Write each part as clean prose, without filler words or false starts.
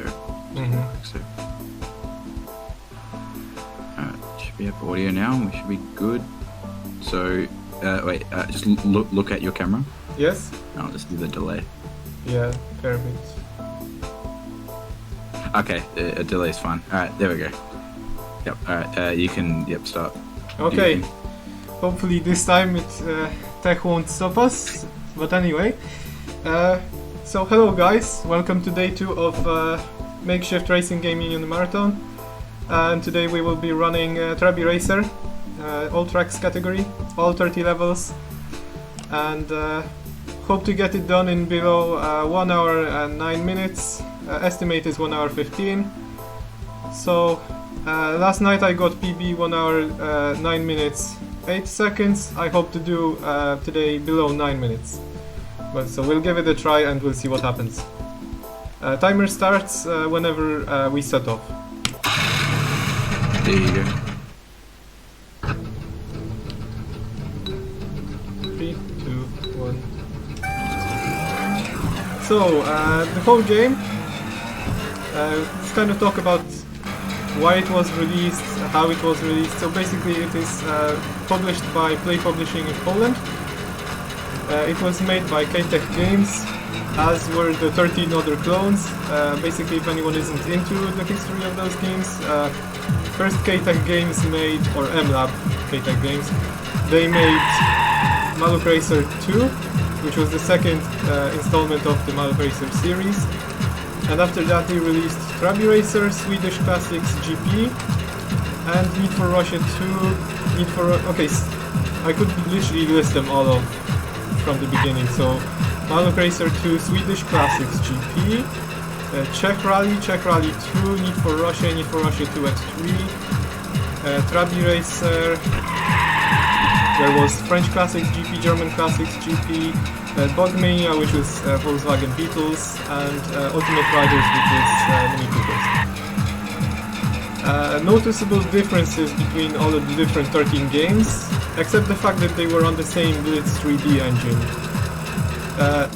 audio. So, should we have audio now? We should be good. So, wait, just look at your camera. Yes? I'll just do the delay. Yeah, fair bit. Okay, a delay is fine. Alright, there we go. Yep, alright, you can, start. Okay, hopefully this time tech won't stop us, but anyway. So hello guys, welcome to day 2 of Makeshift Racing Game Union Marathon. And today we will be running Trabi Racer, all tracks category, all 30 levels. And hope to get it done in below 1 hour and 9 minutes. Estimate is 1 hour 15. So last night I got PB 1 hour 9 minutes 8 seconds. I hope to do today below 9 minutes. But so we'll give it a try and we'll see what happens. Timer starts whenever we set off. There you go. 3, 2, 1. So the whole game. Let's kind of talk about why it was released, how it was released. So basically it is published by Play Publishing in Poland. It was made by K-Tech Games, as were the 13 other clones. Basically, if anyone isn't into the history of those games, first K-Tech Games made, or M-Lab K-Tech Games, they made Maluk Racer 2, which was the second installment of the Maluk Racer series. And after that they released Trabi Racer, Swedish Classics GP, and Need for Russia 2, okay, I could literally list them all off from the beginning. So Maluk Racer 2, Swedish Classics GP, Czech Rally 2, Need for Russia 2 and 3, Trabi Racer, there was French Classics GP, German Classics GP, Bugmania, which was Volkswagen Beetles, and Ultimate Riders, which is Mini Coopers. Noticeable differences between all of the different 13 games, except the fact that they were on the same Blitz 3D engine.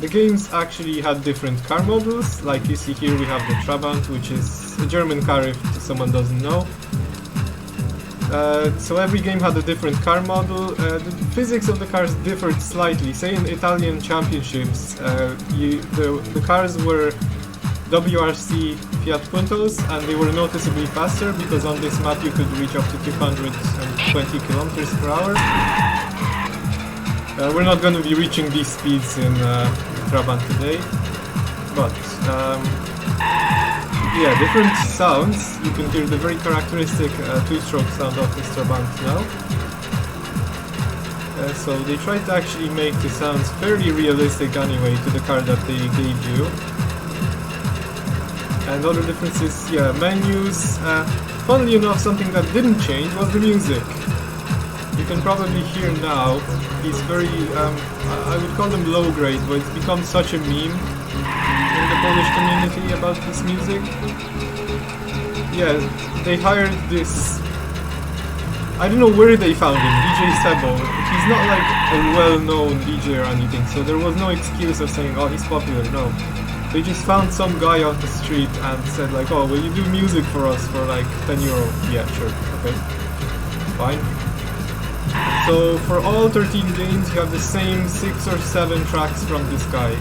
The games actually had different car models, like you see here we have the Trabant, which is a German car if someone doesn't know. So every game had a different car model. The physics of the cars differed slightly. Say in Italian championships, the cars were WRC Fiat Puntos, and they were noticeably faster because on this map you could reach up to 220 kilometers per hour. We're not going to be reaching these speeds in Trabant today, but yeah, different sounds. You can hear the very characteristic two-stroke sound of this Trabant now. So they tried to actually make the sounds fairly realistic anyway to the car that they gave you. And other differences, yeah, menus. Funnily enough, something that didn't change was the music. You can probably hear now, these very, I would call them low grade, but it's become such a meme in the Polish community about this music. Yeah, they hired this, I don't know where they found him, DJ Sebo. He's not like a well-known DJ or anything, so there was no excuse of saying, oh, he's popular, no. They just found some guy off the street and said like, oh, will you do music for us for like 10 euro? Yeah, sure, okay, fine. So for all 13 games you have the same 6 or 7 tracks from this guy.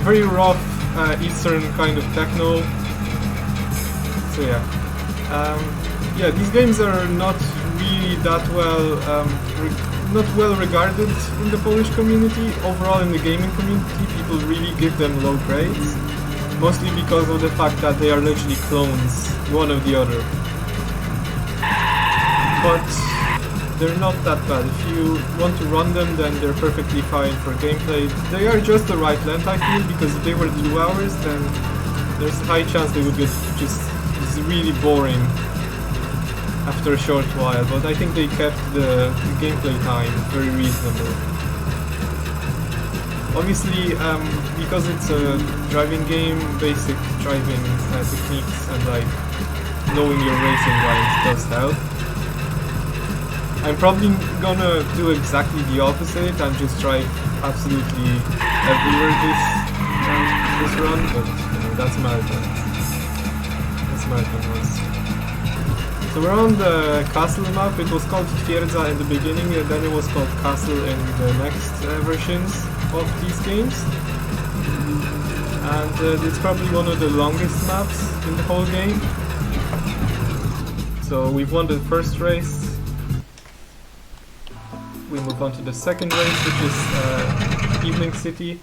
Very rough Eastern kind of techno. So yeah. Yeah, these games are not really that not well regarded in the Polish community. Overall in the gaming community, people really give them low grades. Mostly because of the fact that they are literally clones, one of the other. But they're not that bad. If you want to run them, then they're perfectly fine for gameplay. They are just the right length, I feel, because if they were 2 hours, then there's a high chance they would get just really boring after a short while. But I think they kept the gameplay time very reasonable. Obviously, because it's a driving game, basic driving techniques and like knowing your racing lines does help. I'm probably gonna do exactly the opposite and just drive absolutely everywhere this run, but that's marathon. That's marathon runs. So we're on the castle map. It was called Twierdza in the beginning, and then it was called Castle in the next versions of these games. And it's probably one of the longest maps in the whole game. So we've won the first race. We move on to the second race, which is Evening City.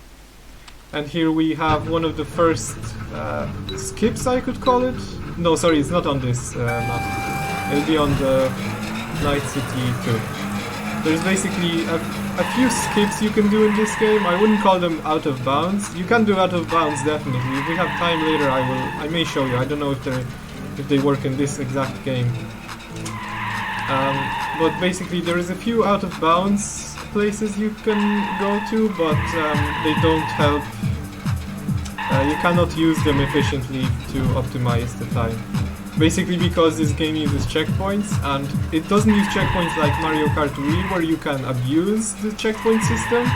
And here we have one of the first skips, I could call it. No, sorry, it's not on this map. It'll be on the Night City too. There's basically a few skips you can do in this game. I wouldn't call them out of bounds. You can do out of bounds, definitely. If we have time later, I may show you. I don't know if they work in this exact game. But basically there is a few out of bounds places you can go to, but they don't help. You cannot use them efficiently to optimize the time. Basically because this game uses checkpoints, and it doesn't use checkpoints like Mario Kart Wii where you can abuse the checkpoint system.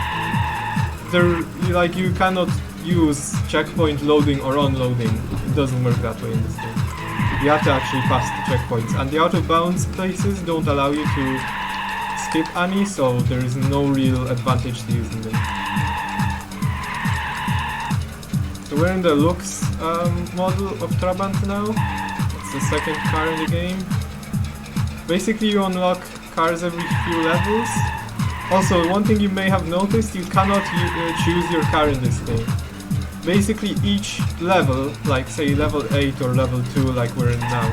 You cannot use checkpoint loading or unloading. It doesn't work that way in this game. You have to actually pass the checkpoints, and the out of bounds places don't allow you to skip any, so there is no real advantage to using them. So we're in the Lux model of Trabant now. It's the second car in the game. Basically you unlock cars every few levels. Also, one thing you may have noticed, you cannot choose your car in this game. Basically each level, like say level 8 or level 2 like we're in now,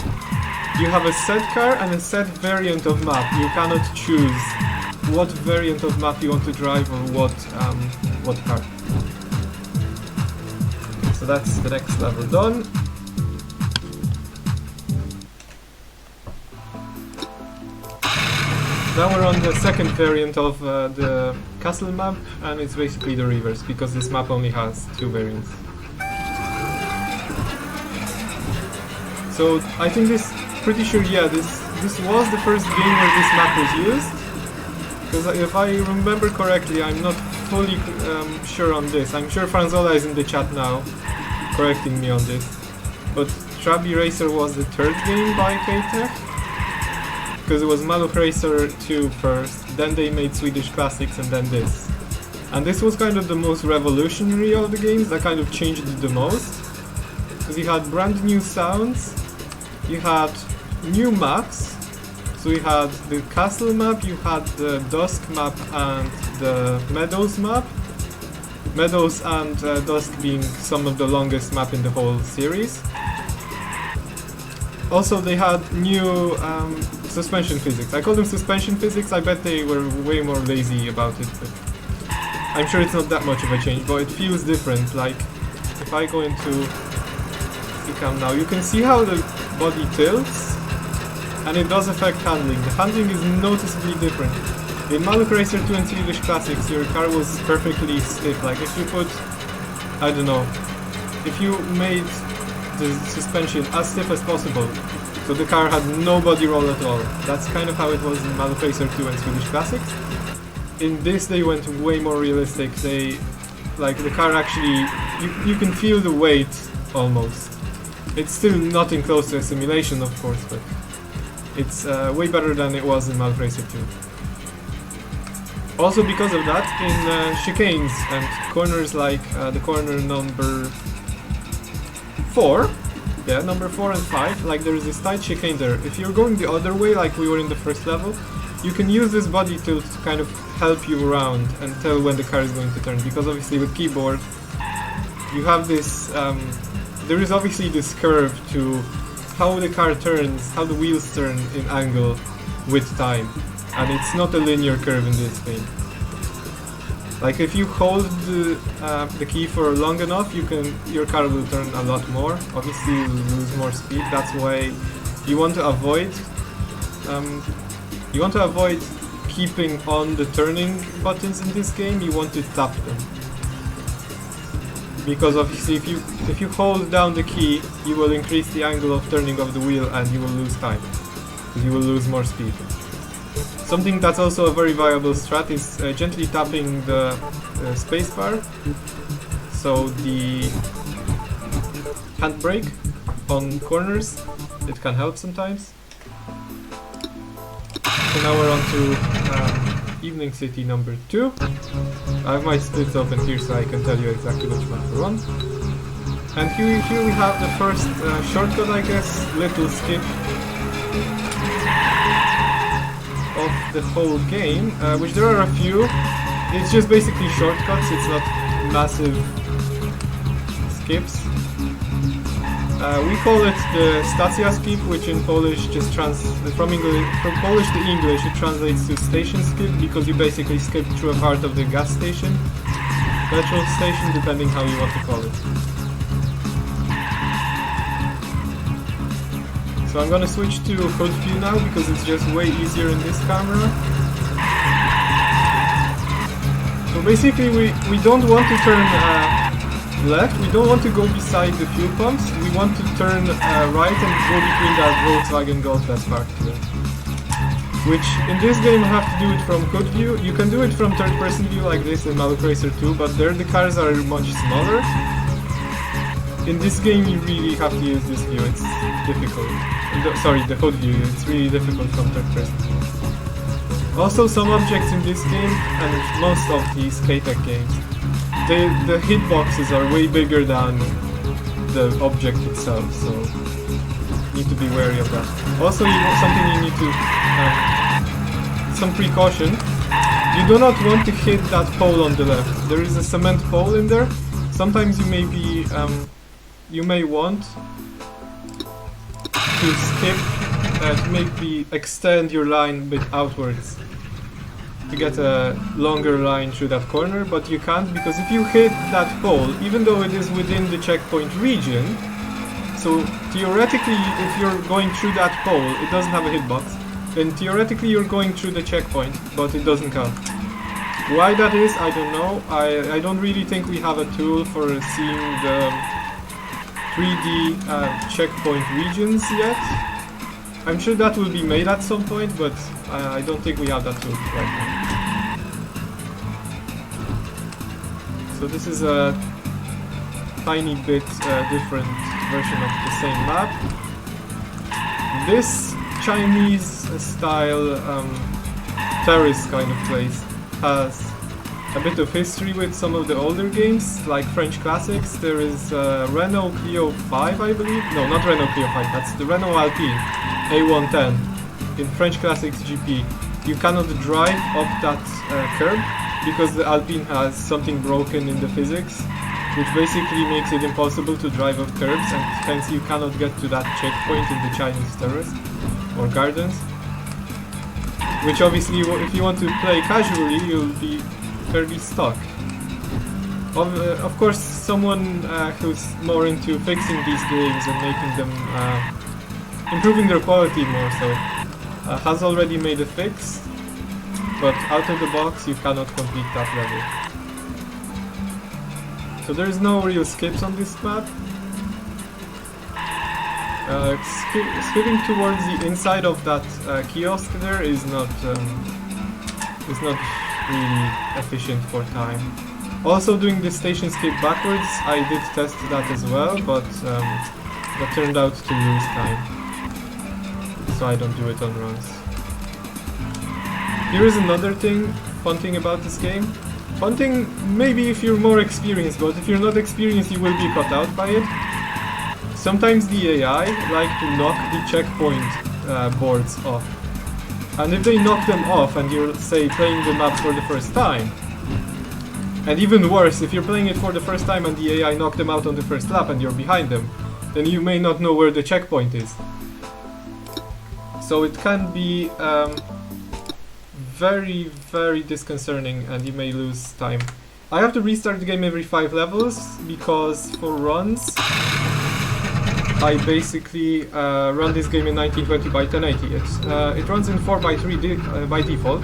you have a set car and a set variant of map. You cannot choose what variant of map you want to drive or what car. So that's the next level done. Now we're on the second variant of the castle map, and it's basically the reverse, because this map only has two variants. So I think pretty sure, yeah, this was the first game where this map was used. Because if I remember correctly, I'm not fully sure on this. I'm sure Franzola is in the chat now, correcting me on this. But Trabi Racer was the third game by K-Tech. Because it was Maluch Racer 2 first, then they made Swedish Classics, and then this. And this was kind of the most revolutionary of the games, that kind of changed it the most. Because you had brand new sounds, you had new maps, so you had the castle map, you had the dusk map and the meadows map. Meadows and dusk being some of the longest map in the whole series. Also they had new suspension physics. I call them suspension physics, I bet they were way more lazy about it, but I'm sure it's not that much of a change, but it feels different. Like, if I go into Ecam now, you can see how the body tilts, and it does affect handling. The handling is noticeably different. In Maluch Racer 2 and Swedish Classics, your car was perfectly stiff. Like, if you put, I don't know, if you made the suspension as stiff as possible, so the car had no body roll at all. That's kind of how it was in Maluch Racer 2 and Swedish Classics. In this they went way more realistic. Like the car actually, you can feel the weight almost. It's still nothing close to a simulation, of course, but it's way better than it was in Maluch Racer 2. Also because of that, in chicanes and corners like the corner number 4, yeah, number 4 and 5, like there is this tight chicane there. If you're going the other way, like we were in the first level, you can use this body tilt to kind of help you around and tell when the car is going to turn, because obviously with keyboard, you have this, there is obviously this curve to how the car turns, how the wheels turn in angle with time, and it's not a linear curve in this game. Like if you hold the key for long enough, your car will turn a lot more. Obviously you will lose more speed. That's why you want to avoid keeping on the turning buttons in this game. You want to tap them, because obviously if you hold down the key, you will increase the angle of turning of the wheel and you will lose time, because you will lose more speed. Something that's also a very viable strat is gently tapping the spacebar, so the handbrake on corners. It can help sometimes. So now we're on to Evening City number 2. I have my splits open here so I can tell you exactly which one we're on. And here we have the first shortcut, I guess, little skip of the whole game, which there are a few. It's just basically shortcuts, it's not massive skips. We call it the stacja skip, which in Polish just from Polish to English it translates to station skip, because you basically skip through a part of the gas station, petrol station, depending how you want to call it. So I'm gonna switch to hood view now because it's just way easier in this camera. So basically we don't want to turn left, we don't want to go beside the fuel pumps, we want to turn right and go between that Volkswagen Golf that's parked here. Which in this game I have to do it from hood view. You can do it from third person view like this in Maverick Racer 2, but there the cars are much smaller. In this game you really have to use this view, it's difficult. Sorry, the hood view, it's really difficult from third person view. Also some objects in this game, and most of these K-Tech games, the hitboxes are way bigger than the object itself, so you need to be wary of that. Also something you need to, some precaution, you do not want to hit that pole on the left. There is a cement pole in there. Sometimes you may be, you may want to skip, to maybe extend your line a bit outwards to get a longer line through that corner, but you can't, because if you hit that pole, even though it is within the checkpoint region, so theoretically if you're going through that pole, it doesn't have a hitbox, then theoretically you're going through the checkpoint, but it doesn't count. Why that is, I don't know. I don't really think we have a tool for seeing the 3D checkpoint regions yet. I'm sure that will be made at some point, but I don't think we have that tool right now. So this is a tiny bit different version of the same map. This Chinese style terrace kind of place has a bit of history with some of the older games, like French classics. There is Renault Clio 5, I believe. No, not Renault Clio 5, that's the Renault Alpine A110 in French Classics GP. You cannot drive up that curb because the Alpine has something broken in the physics, which basically makes it impossible to drive up curbs, and hence you cannot get to that checkpoint in the Chinese terrace or gardens. Which obviously, if you want to play casually, you'll be fairly stuck. Of course, someone who's more into fixing these games and making them, improving their quality more so, has already made a fix, but out of the box you cannot complete that level. So there's no real skips on this map. Skipping towards the inside of that kiosk there is not really efficient for time. Also doing the station skip backwards, I did test that as well, but that turned out to lose time, so I don't do it on runs. Here is another fun thing about this game. Fun thing maybe if you're more experienced, but if you're not experienced you will be caught out by it. Sometimes the AI like to knock the checkpoint boards off. And if they knock them off and you're, say, playing the map for the first time, and even worse, if you're playing it for the first time and the AI knocked them out on the first lap and you're behind them, then you may not know where the checkpoint is. So it can be very, very disconcerting and you may lose time. I have to restart the game every 5 levels because for runs I basically run this game in 1920 by 1080. It runs in 4:3 by default,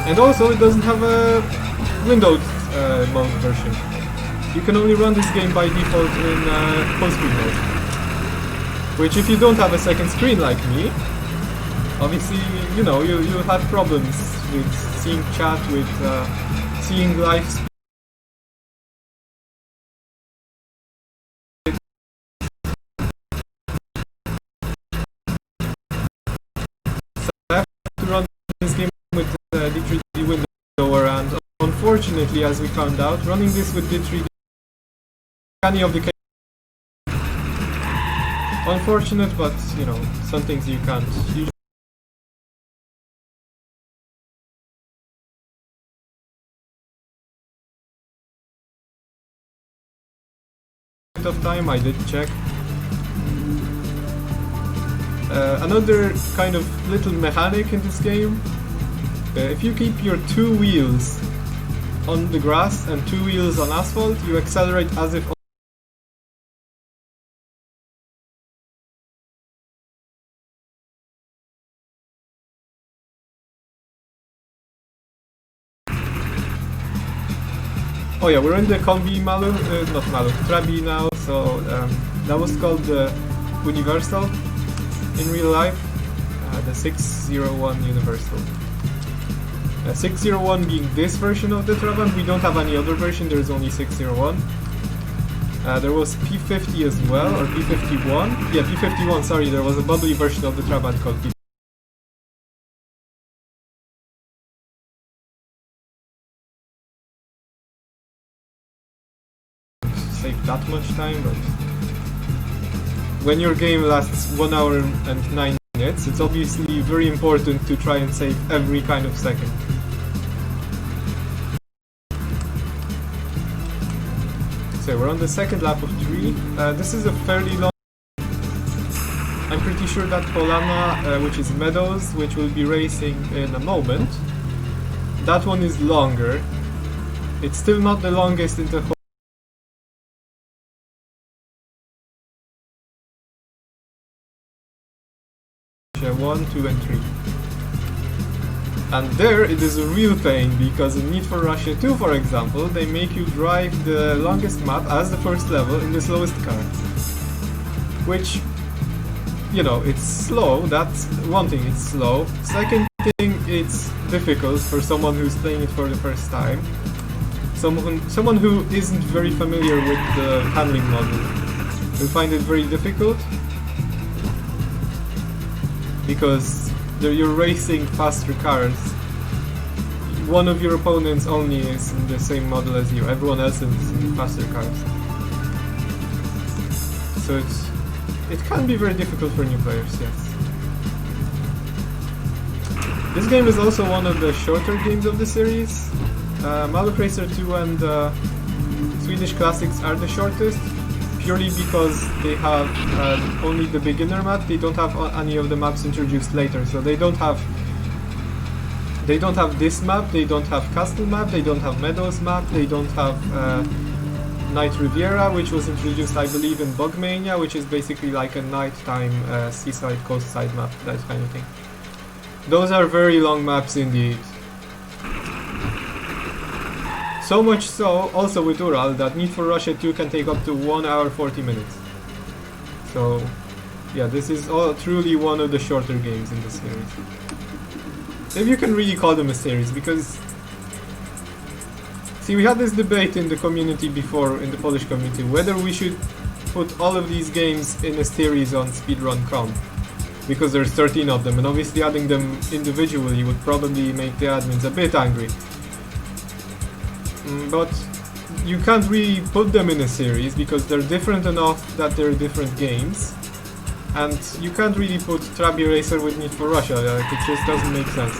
and also it doesn't have a Windows mode version. You can only run this game by default in full screen mode, which if you don't have a second screen like me, obviously you know you'll have problems with seeing chat, with seeing live this game with the 3D window, and unfortunately, as we found out, running this with the 3D any of the unfortunate, but you know, some things you can't usually. Of time I did check. Another kind of little mechanic in this game, if you keep your 2 wheels on the grass and 2 wheels on asphalt, you accelerate as if oh yeah, we're in the Combi Trabi now, so that was called the Universal in real life, the 601 Universal. 601 being this version of the Trabant. We don't have any other version, there's only 601. There was P50 as well, or P51. Yeah, P51, sorry, there was a bubbly version of the Trabant called P50. Save that much time, but when your game lasts 1 hour and 9 minutes, it's obviously very important to try and save every kind of second. So we're on the second lap of 3. This is a fairly long. I'm pretty sure that Polana, which is Meadows, which we'll be racing in a moment, that one is longer. It's still not the longest in the whole. 1, 2 and 3. And there it is a real pain, because in Need for Russia 2, for example, they make you drive the longest map as the first level in the slowest car. Which, you know, it's slow, that's one thing, it's slow. Second thing, it's difficult for someone who's playing it for the first time. Someone who isn't very familiar with the handling model will find it very difficult, because you're racing faster cars. One of your opponents only is in the same model as you, everyone else is in faster cars. So it can be very difficult for new players, yes. This game is also one of the shorter games of the series. Maluk Racer 2 and Swedish Classics are the shortest, purely because they have only the beginner map. They don't have any of the maps introduced later, so they don't have this map, they don't have Castle map, they don't have Meadows map, they don't have Night Riviera, which was introduced I believe in Bugmania, which is basically like a nighttime seaside coastside map, that kind of thing. Those are very long maps indeed. So much so, also with Ural, that Need for Russia 2 can take up to 1 hour 40 minutes. So, yeah, this is truly one of the shorter games in the series. If you can really call them a series, because... See, we had this debate in the community before, in the Polish community, whether we should put all of these games in a series on speedrun.com. Because there's 13 of them, and obviously adding them individually would probably make the admins a bit angry. But you can't really put them in a series because they're different enough that they're different games, and you can't really put Trabi Racer with Need for Russia, like, it just doesn't make sense.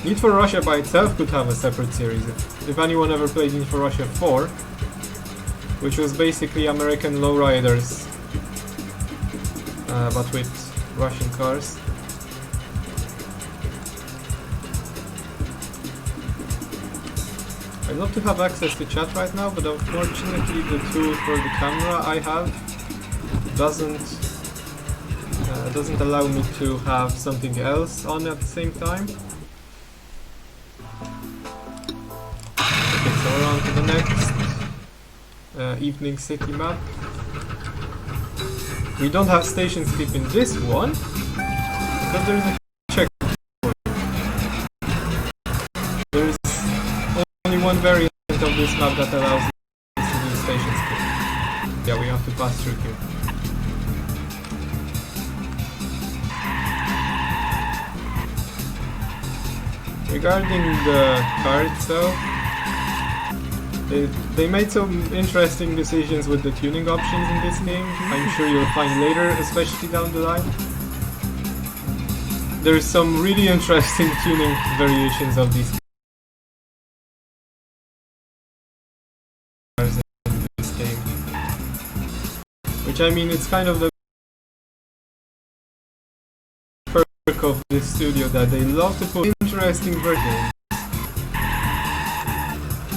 Need for Russia by itself could have a separate series. If anyone ever played Need for Russia 4, which was basically American lowriders, but with Russian cars. I'd love to have access to chat right now, but unfortunately the tool for the camera I have doesn't allow me to have something else on at the same time. Okay, so we're on to the next Evening City map. We don't have station skip in this one, but there's a checkpoint. There's only one variant of this map that allows us to do station skip. Yeah, we have to pass through here. Regarding the car itself, they made some interesting decisions with the tuning options in this game. I'm sure you'll find later, especially down the line. There's some really interesting tuning variations of these cars in this game. Which, I mean, it's kind of the perk of this studio that they love to put interesting versions.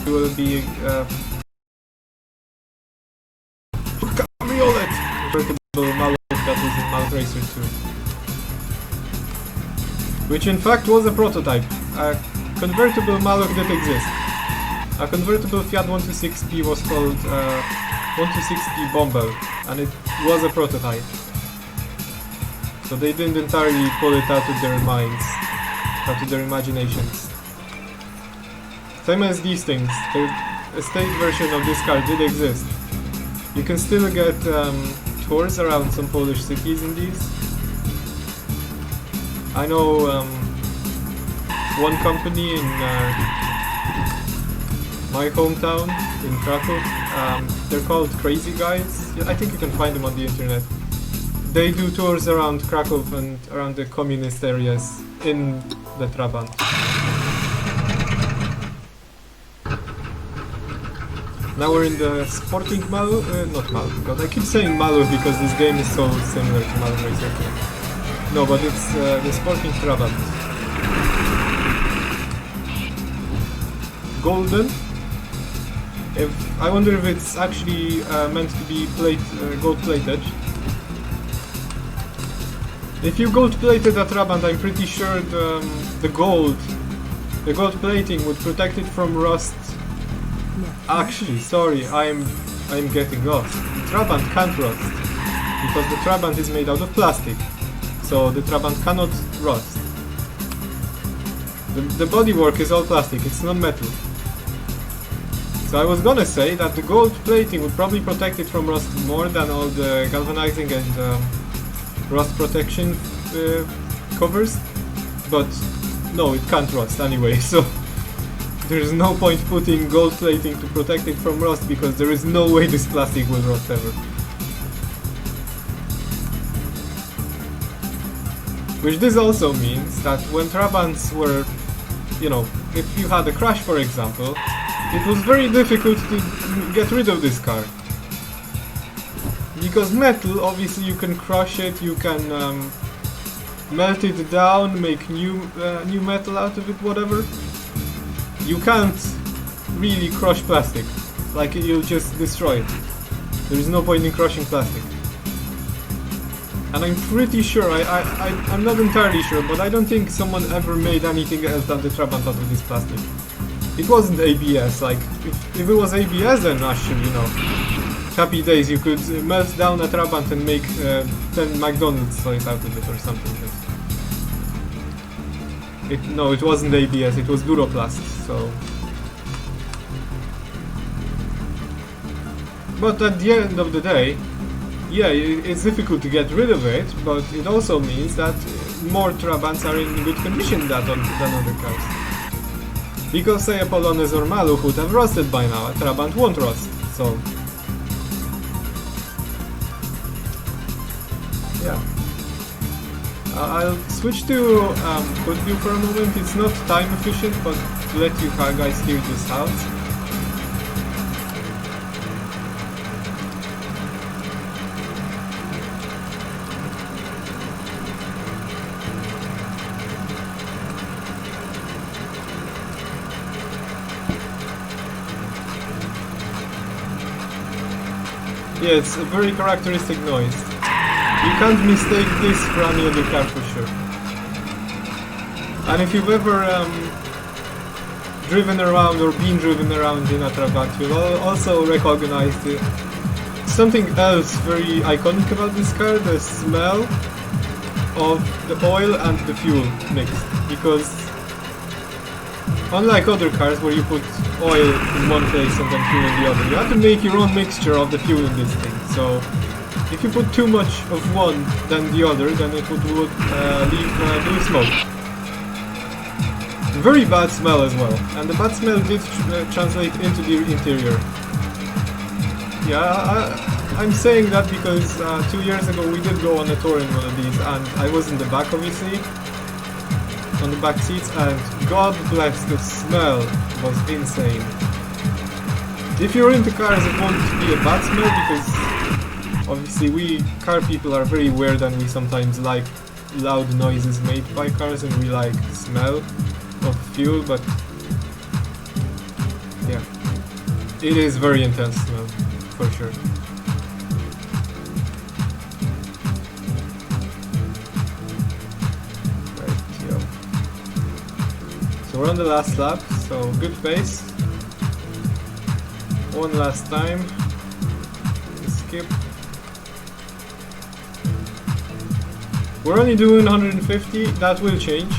It will be cabriolet! Convertible Malloc that was in Malloc Racer 2. Which in fact was a prototype. A convertible Malloc did exist. A convertible Fiat 126P was called 126P Bombel, and it was a prototype. So they didn't entirely pull it out of their minds, out of their imaginations. Same as these things, the estate version of this car did exist. You can still get tours around some Polish cities in these. I know one company in my hometown, in Krakow, they're called Crazy Guys. I think you can find them on the internet. They do tours around Krakow and around the communist areas in the Trabant. Now we're in the Sporting Malloc, not Malloc, God, I keep saying Malloc because this game is so similar to Malloc Racer 2. No, but it's the Sporting Trabant. Golden. I wonder if it's actually meant to be gold-plated. If you gold-plated a Trabant, I'm pretty sure the gold plating would protect it from rust. Actually, sorry, I'm getting lost. The Trabant can't rust because the Trabant is made out of plastic. So the Trabant cannot rust. The bodywork is all plastic, it's not metal. So I was gonna say that the gold plating would probably protect it from rust more than all the galvanizing and rust protection covers, but no, it can't rust anyway, so there's no point putting gold plating to protect it from rust because there is no way this plastic will rust ever. Which this also means that when Trabants were, you know, if you had a crash for example, it was very difficult to get rid of this car. Because metal, obviously you can crush it, you can melt it down, make new metal out of it, whatever. You can't really crush plastic, like you'll just destroy it. There is no point in crushing plastic. And I'm pretty sure, I'm not entirely sure, but I don't think someone ever made anything else than the Trabant out of this plastic. It wasn't ABS, like, if it was ABS then actually, you know, happy days, you could melt down a Trabant and make 10 McDonald's toys out of it or something. No, it wasn't ABS, it was Duroplast, so... But at the end of the day, yeah, it's difficult to get rid of it, but it also means that more Trabants are in good condition than other cars. Because say a Polonaise or Malloc would have rusted by now, a Trabant won't rust, so... Yeah. I'll switch to code view for a moment. It's not time efficient, but to let you guys hear this out. Yeah, it's a very characteristic noise. You can't mistake this for any other car for sure. And if you've ever driven around or been driven around in a Trabant, you'll also recognize something else very iconic about this car, the smell of the oil and the fuel mixed. Because unlike other cars where you put oil in one place and then fuel in the other, you have to make your own mixture of the fuel in this thing. So if you put too much of one than the other, then it would leave blue smoke. very bad smell as well, and the bad smell did translate into the interior. Yeah, I'm saying that because 2 years ago we did go on a tour in one of these, and I was in the back, obviously, on the back seats, and God bless, the smell was insane. If you're into cars, it won't be a bad smell because obviously we car people are very weird and we sometimes like loud noises made by cars and we like smell of fuel, but yeah, it is very intense smell for sure. Right, yo. So we're on the last lap, so good pace. One last time. Skip. We're only doing 150, that will change.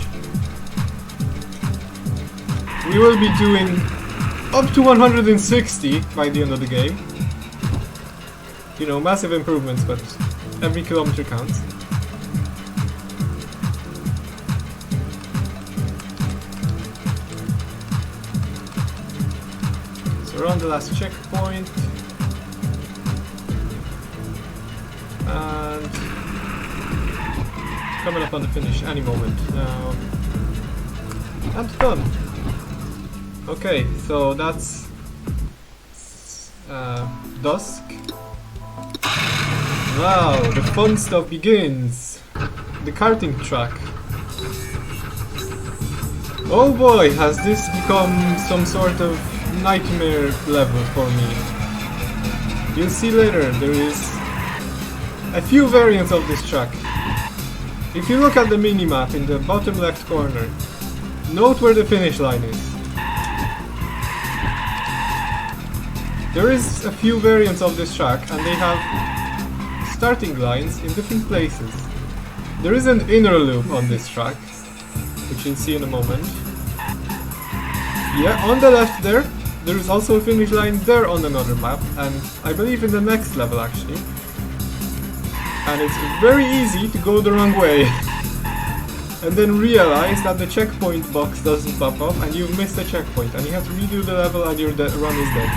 We will be doing up to 160 by the end of the game. You know, massive improvements, but every kilometer counts. So we're on the last checkpoint. And coming up on the finish any moment now. And done. Okay, so that's dusk. Now the fun stuff begins. The karting track. Oh boy, has this become some sort of nightmare level for me. You'll see later, there is a few variants of this track. If you look at the mini-map in the bottom left corner, note where the finish line is. There is a few variants of this track and they have starting lines in different places. There is an inner loop on this track, which you'll see in a moment. Yeah, on the left there is also a finish line there on another map, and I believe in the next level actually. And it's very easy to go the wrong way and then realize that the checkpoint box doesn't pop up and you've missed a checkpoint and you have to redo the level and your run is dead.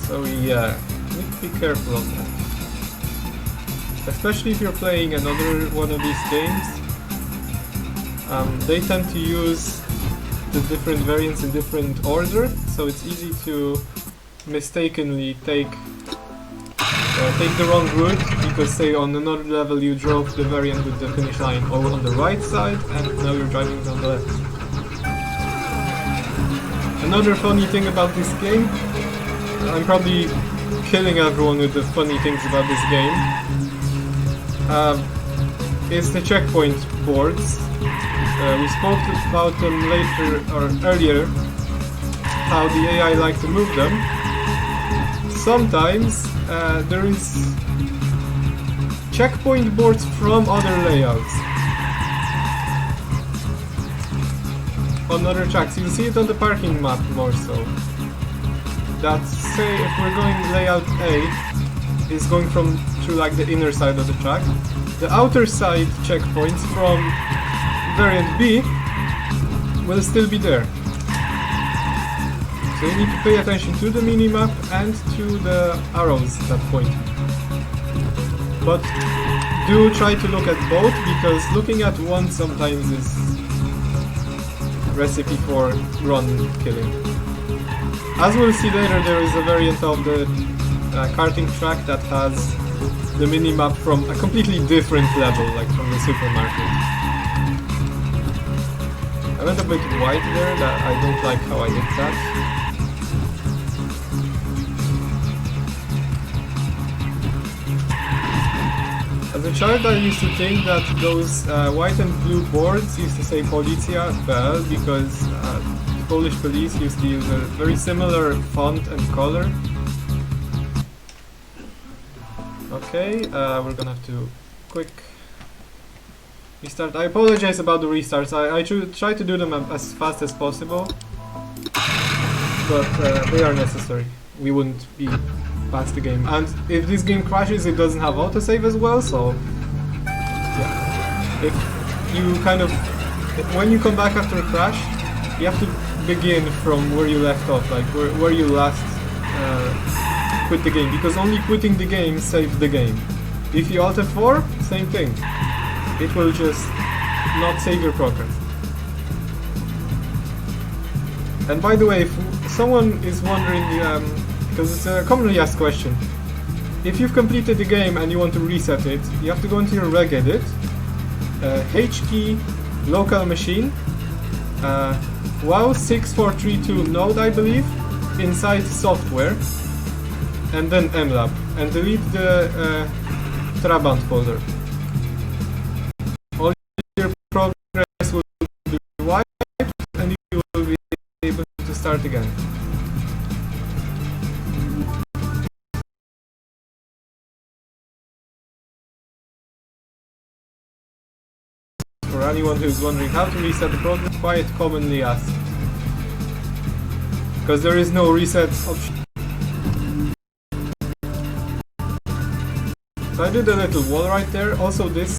So yeah, you need to be careful of that. Especially if you're playing another one of these games. They tend to use the different variants in different order, so it's easy to mistakenly take the wrong route, because say on another level you drove the variant with the finish line over on the right side and now you're driving it on the left. Another funny thing about this game, I'm probably killing everyone with the funny things about this game, is the checkpoint boards. We spoke about them later or earlier, how the AI like to move them. Sometimes there is checkpoint boards from other layouts on other tracks. You'll see it on the parking map more so. That say if we're going layout A is going from through like the inner side of the track, the outer side checkpoints from variant B will still be there. So you need to pay attention to the minimap and to the arrows that point. But do try to look at both, because looking at one sometimes is recipe for run killing. As we'll see later, there is a variant of the karting track that has the minimap from a completely different level, like from the supermarket. I went a bit wide there, that I don't like how I did that. As a child I used to think that those white and blue boards used to say Policja PL because Polish police used to use a very similar font and color. Okay, we're gonna have to quick restart. I apologize about the restarts. I try to do them as fast as possible, but they are necessary. We wouldn't be pass the game. And if this game crashes, it doesn't have autosave as well, so yeah. If you kind of, when you come back after a crash, you have to begin from where you left off, like where you last quit the game, because only quitting the game saves the game. If you Alt F4, same thing. It will just not save your progress. And by the way, if someone is wondering, because it's a commonly asked question, if you've completed the game and you want to reset it, you have to go into your regedit, H key, local machine, wow 6432 node, I believe, inside software, and then mlab, and delete the Trabant folder. All your progress will be wiped and you will be able to start again. For anyone who's wondering how to reset the progress, quite commonly asked. Because there is no reset option. So I did a little wall right there. Also this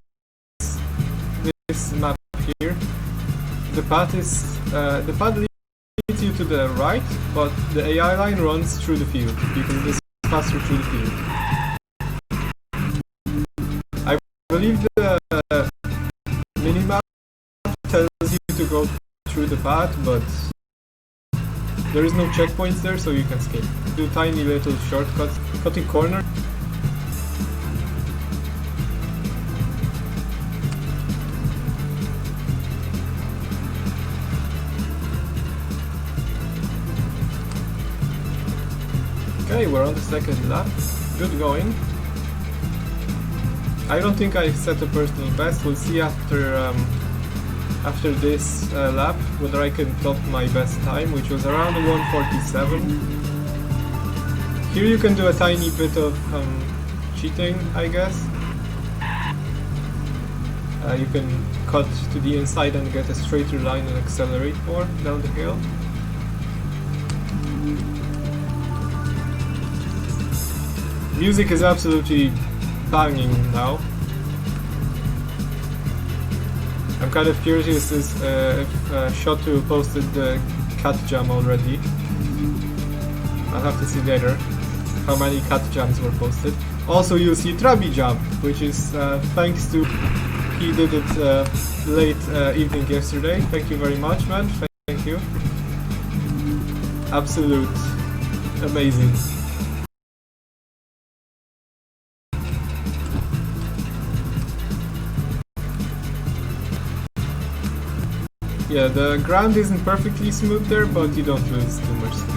map here, the path leads you to the right, but the AI line runs through the field because it is faster through the field. I believe the minimap tells you to go through the path, but there is no checkpoints there, so you can skip. Do tiny little shortcuts, cutting corner. Okay, we're on the second lap. Good going. I don't think I set a personal best. We'll see after this lap whether I can top my best time, which was around 1:47. Here you can do a tiny bit of cheating, I guess. You can cut to the inside and get a straighter line and accelerate more down the hill. Music is absolutely banging now. I'm kind of curious if Shotu posted the cat jam already. I'll have to see later how many cat jams were posted. Also, you'll see Trabi jam, which is thanks to he did it late evening yesterday. Thank you very much, man. Thank you. Absolute amazing. Yeah, the ground isn't perfectly smooth there, but you don't lose too much speed.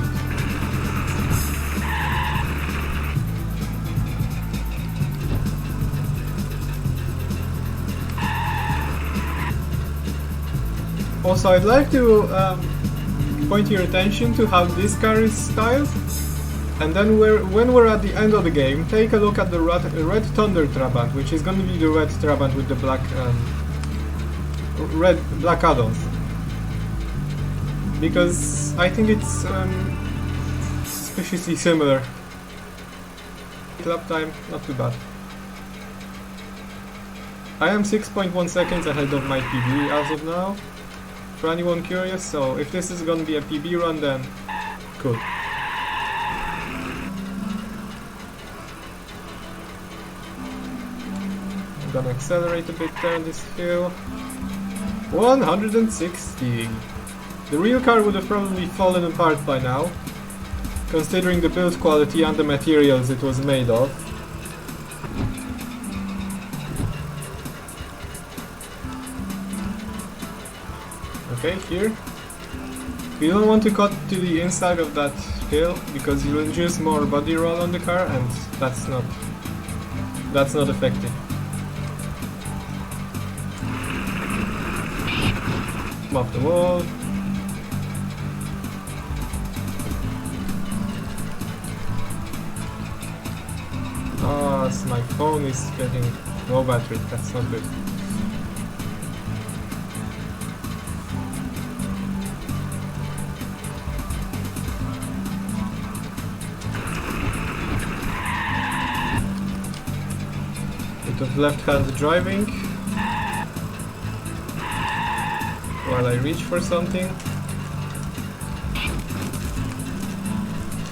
Also, I'd like to point your attention to how this car is styled, and then when we're at the end of the game, take a look at the Red Thunder Trabant, which is going to be the red Trabant with the black black add-ons. Because I think it's suspiciously similar. Lap time, not too bad. I am 6.1 seconds ahead of my PB as of now, for anyone curious, so if this is gonna be a PB run, then cool. I'm gonna accelerate a bit down this hill. 160. The real car would have probably fallen apart by now, considering the build quality and the materials it was made of. Okay, here. You don't want to cut to the inside of that hill because you'll induce more body roll on the car, and that's not effective. Off the wall. My phone is getting low battery, that's not good. left-hand driving while I reach for something.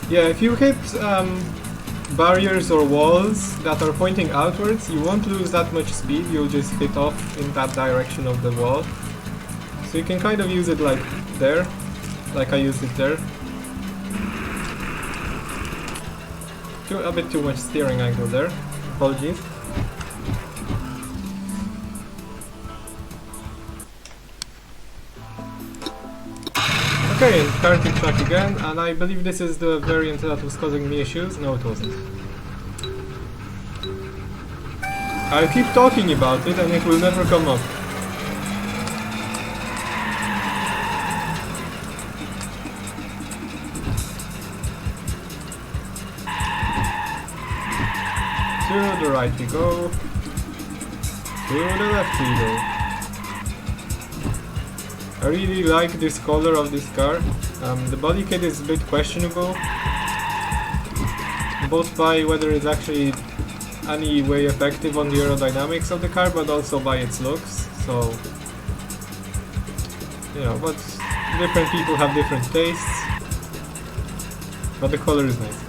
Yeah, if you hit barriers or walls that are pointing outwards, you won't lose that much speed, you'll just hit off in that direction of the wall. So you can kind of use it like there, like I used it there. A bit too much steering angle there, apologies. Okay, and karting track again, and I believe this is the variant that was causing me issues. No, it wasn't. I'll keep talking about it and it will never come up. To the right we go. To the left we go. I really like this color of this car. The body kit is a bit questionable, both by whether it's actually any way effective on the aerodynamics of the car, but also by its looks. So, you know, but different people have different tastes. But the color is nice.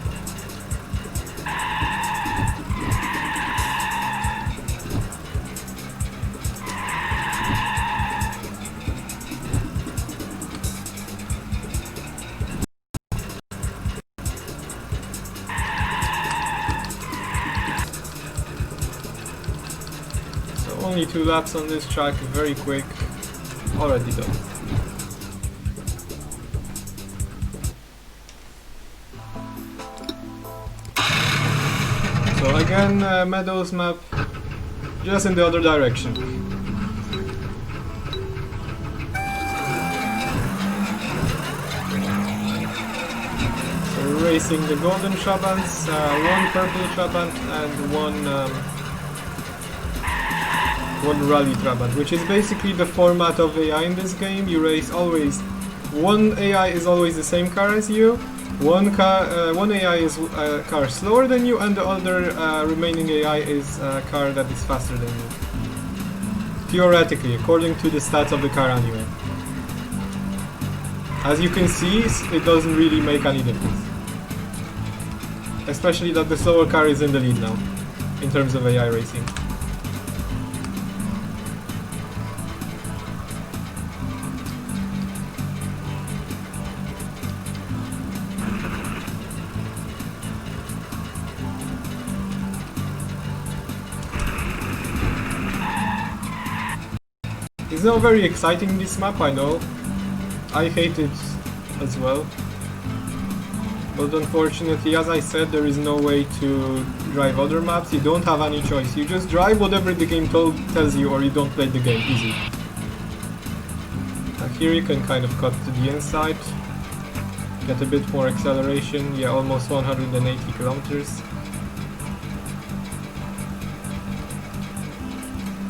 Only 2 laps on this track, very quick, already done. So again, Meadows map, just in the other direction. So we're racing the golden Trabants, 1 purple Trabant and one rally Trabant, which is basically the format of AI in this game. You race always, one AI is always the same car as you, one AI is a car slower than you, and the other remaining AI is a car that is faster than you. Theoretically, according to the stats of the car anyway. As you can see, it doesn't really make any difference. Especially that the slower car is in the lead now, in terms of AI racing. It's not very exciting, this map, I know. I hate it as well. But unfortunately, as I said, there is no way to drive other maps. You don't have any choice. You just drive whatever the game tells you, or you don't play the game. Easy. Here you can kind of cut to the inside. Get a bit more acceleration. Yeah, almost 180 kilometers.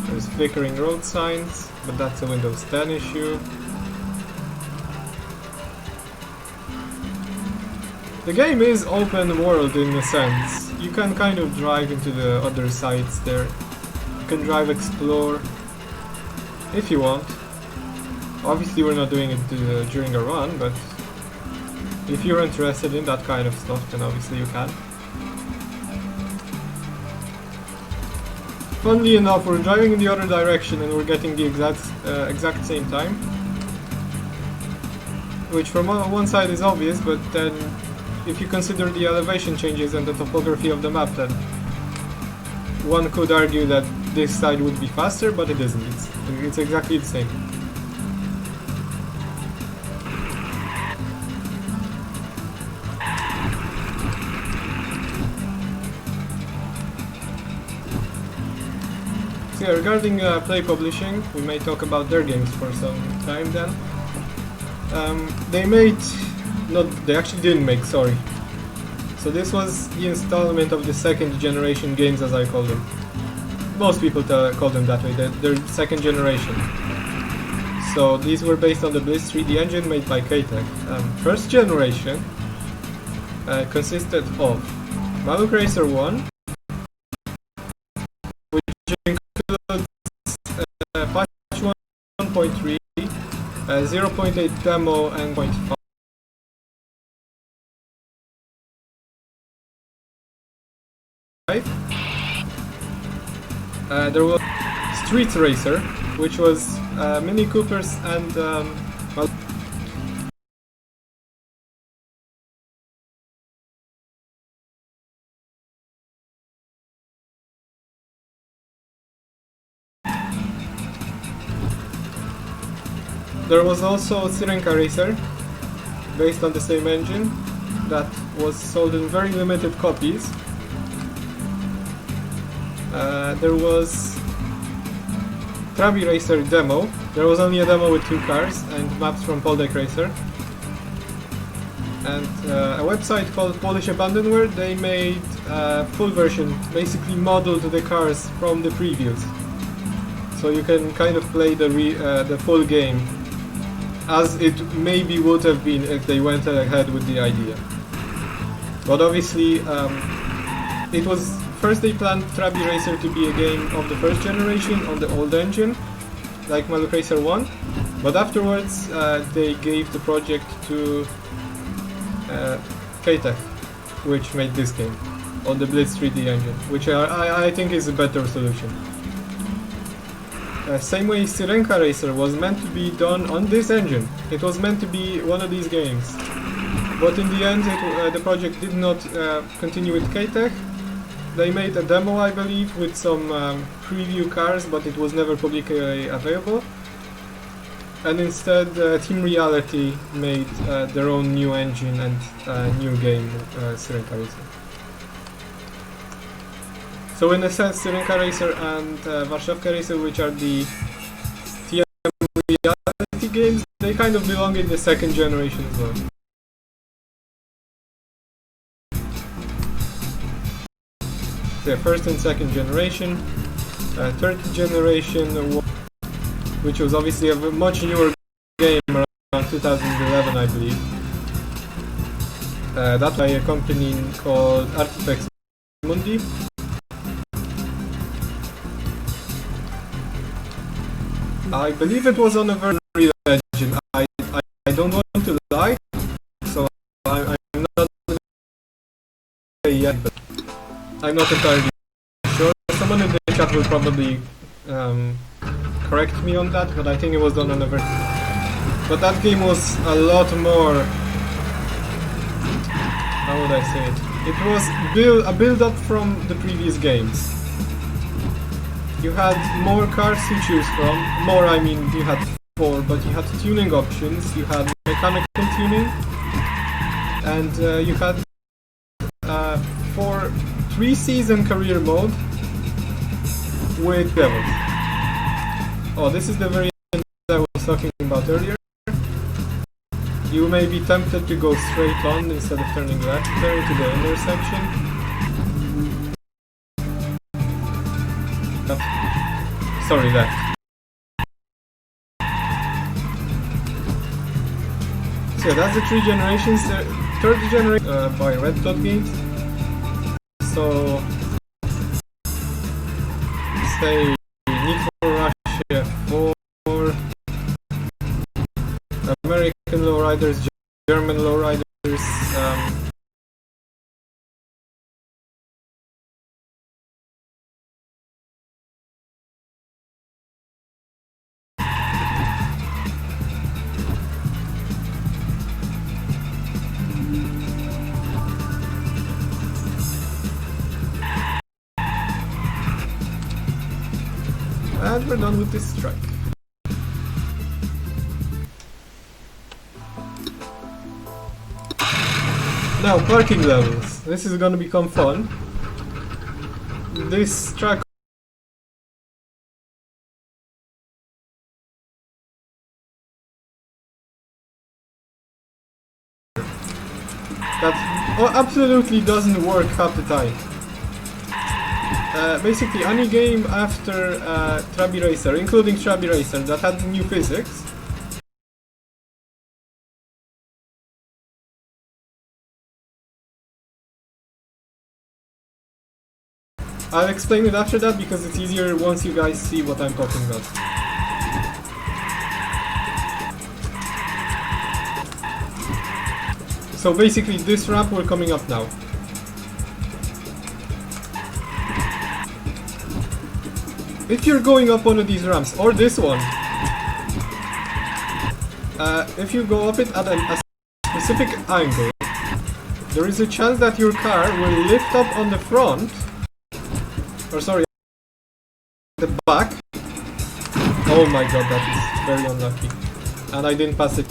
There's flickering road signs, but that's a Windows 10 issue. The game is open world in a sense. You can kind of drive into the other sites there. You can drive, explore, if you want. Obviously we're not doing it during a run, but if you're interested in that kind of stuff, then obviously you can. Funnily enough, we're driving in the other direction and we're getting the exact same time. Which from one side is obvious, but then if you consider the elevation changes and the topography of the map, then one could argue that this side would be faster, but it isn't. It's exactly the same. So yeah, regarding Play Publishing, we may talk about their games for some time then. They actually didn't make, sorry. So this was the installment of the second generation games, as I call them. Most people call them that way, they're second generation. So these were based on the Bliss 3D engine made by K-Tech. First generation consisted of Maluk Racer 1, which 1.3, 0.8 demo, and 0.5. There was Street Racer, which was Mini Coopers and well, there was also Syrenka Racer, based on the same engine, that was sold in very limited copies. There was Trabi Racer demo. There was only a demo with 2 cars and maps from Poldek Racer. And a website called Polish Abandonware, they made a full version, basically modeled the cars from the previews. So you can kind of play the full game as it maybe would have been if they went ahead with the idea. But obviously, it was first they planned Trabi Racer to be a game of the first generation on the old engine, like Maluk Racer 1, but afterwards they gave the project to KTech, which made this game on the Blitz 3D engine, which I think is a better solution. Same way Syrenka Racer was meant to be done on this engine. It was meant to be one of these games. But in the end, the project did not continue with KTech. They made a demo, I believe, with some preview cars, but it was never publicly available. And instead, Team Reality made their own new engine and new game, Syrenka Racer. So in a sense, Syrenka Racer and Warszawka Racer, which are the TM Reality games, they kind of belong in the second generation as well. The first and second generation, third generation, which was obviously a much newer game around 2011, I believe. That by a company called Artifacts Mundi. I believe it was on a very real engine. I don't want to lie, so I'm not yet, but I'm not entirely sure. Someone in the chat will probably correct me on that, but I think it was done on a very... But that game was a lot more... How would I say it? It was a build-up from the previous games. You had more cars to choose from. More, I mean, you had 4, but you had tuning options, you had mechanical tuning, and you had 3-season career mode with levels. Oh, this is the variant that I was talking about earlier. You may be tempted to go straight on instead of turning left there into the intersection. Sorry, left. So that's the 3 generations. Third generation by Red Dot Games. So say Need for Russia 4, American Lowriders, German Lowriders, and we're done with this track. Now, parking levels. This is gonna become fun. This track that absolutely doesn't work half the time. Basically, any game after Trabi Racer, including Trabi Racer, that had new physics, I'll explain it after that because it's easier once you guys see what I'm talking about. So basically this ramp we're coming up now. If you're going up one of these ramps, or this one, if you go up it at a specific angle, there is a chance that your car will lift up on the front, or sorry, the back. Oh my god, that is very unlucky. And I didn't pass it.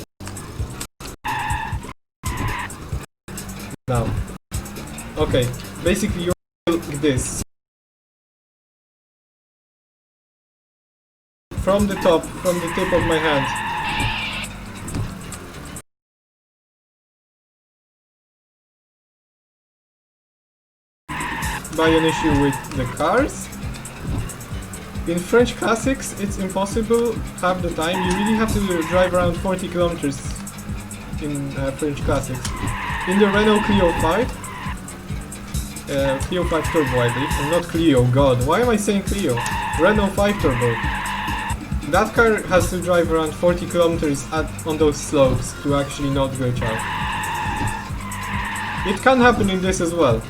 Now. Okay, basically you're like this. From the top, from the tip of my hand. By an issue with the cars. In French Classics, it's impossible half the time. You really have to drive around 40 kilometers in French Classics. In the Renault Clio 5, Clio 5 Turbo I believe, and not Clio, god, why am I saying Clio? Renault 5 Turbo. That car has to drive around 40 kilometers on those slopes to actually not glitch out. It can happen in this as well.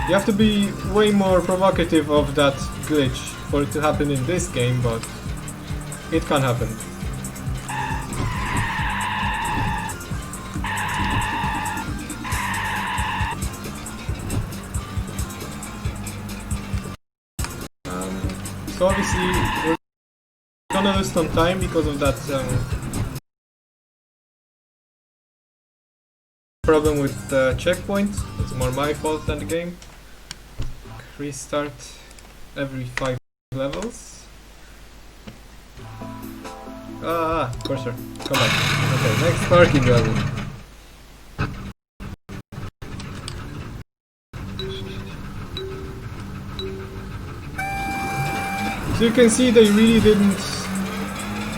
You have to be way more provocative of that glitch for it to happen in this game, but it can happen. So obviously we're gonna lose some time because of that problem with the checkpoint. It's more my fault than the game. Restart every 5 levels. Cursor, come back. Okay, next parking level. So you can see they really didn't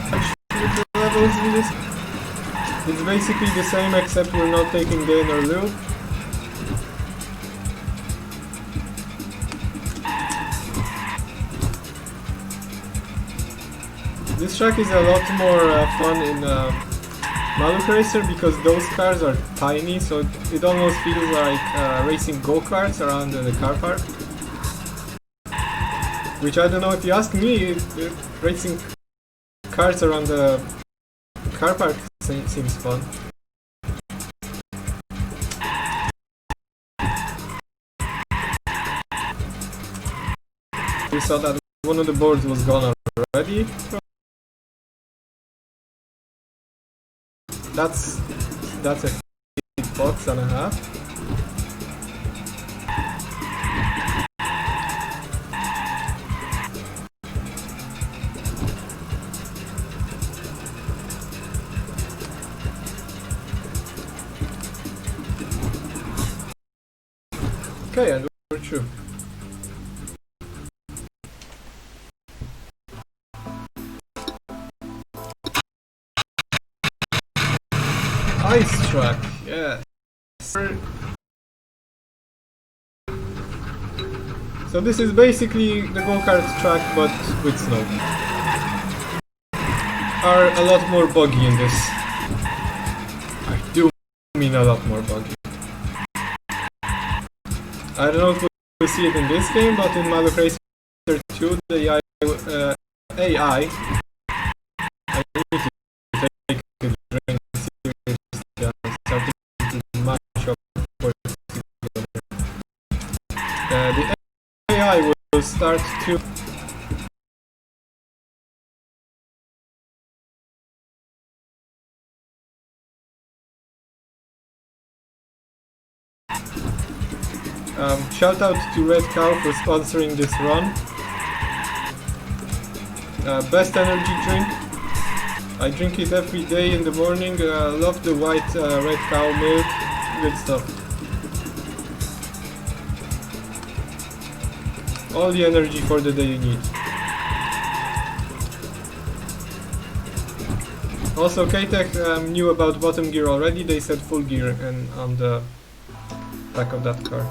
touch with the levels in this. It's basically the same except we're not taking the inner loop. This track is a lot more fun in Maluka Racer because those cars are tiny, so it almost feels like racing go-karts around the car park. Which I don't know, if you ask me, racing cars around the car park seems fun. We saw that one of the boards was gone already. That's a box and a half. Okay, and we're true. Ice track, yes. So this is basically the go-kart track but with snow. Are a lot more buggy in this. I do mean a lot more buggy. I don't know if we'll see it in this game, but in Maluka Racer 2, the AI, I need to take a drink seriously. I'm starting to match up for the AI will start to shout out to Red Cow for sponsoring this run. Best energy drink. I drink it every day in the morning. Love the white Red Cow milk. Good stuff. All the energy for the day you need. Also, K-Tech knew about bottom gear already. They said full gear and on the back of that car.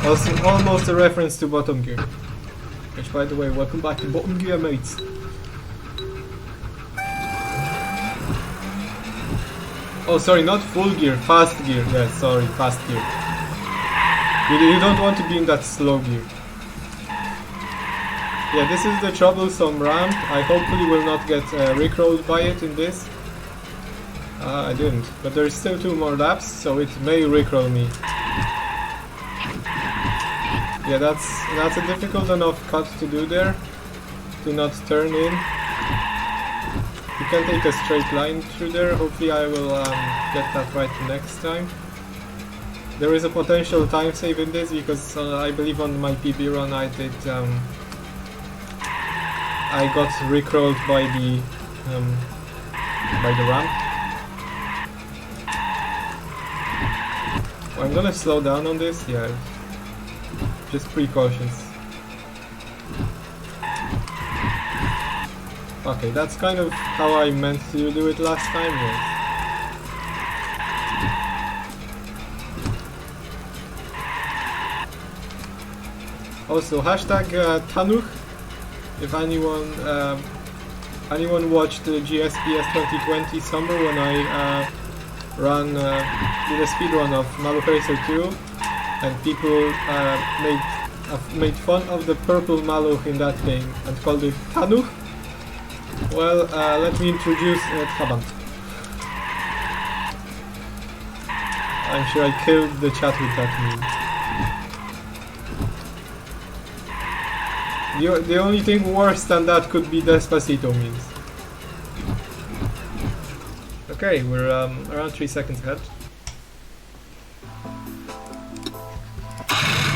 Also, almost a reference to bottom gear. Which, by the way, welcome back to bottom gear, mates. Oh, sorry, not full gear, fast gear. Yeah, sorry, fast gear. You don't want to be in that slow gear. Yeah, this is the troublesome ramp. I hopefully will not get rickrolled by it in this. I didn't, but there's still 2 more laps, so it may rickroll me. Yeah, that's a difficult enough cut to do there. Do not turn in. You can take a straight line through there. Hopefully I will get that right next time. There is a potential time save in this because I believe on my PB run I did I got rickrolled by the ramp. I'm gonna slow down on this. Yeah, just precautions. Okay, that's kind of how I meant to do it last time, yes. Also, hashtag Tanuch, if anyone watched the GSPS 2020 summer when I did a speedrun of Maluch Racer 2, and people made fun of the purple Maluch in that game and called it Tanuch. Well, let me introduce Trabi. I'm sure I killed the chat with that meme. The only thing worse than that could be Despacito memes. Okay, we're around 3 seconds ahead.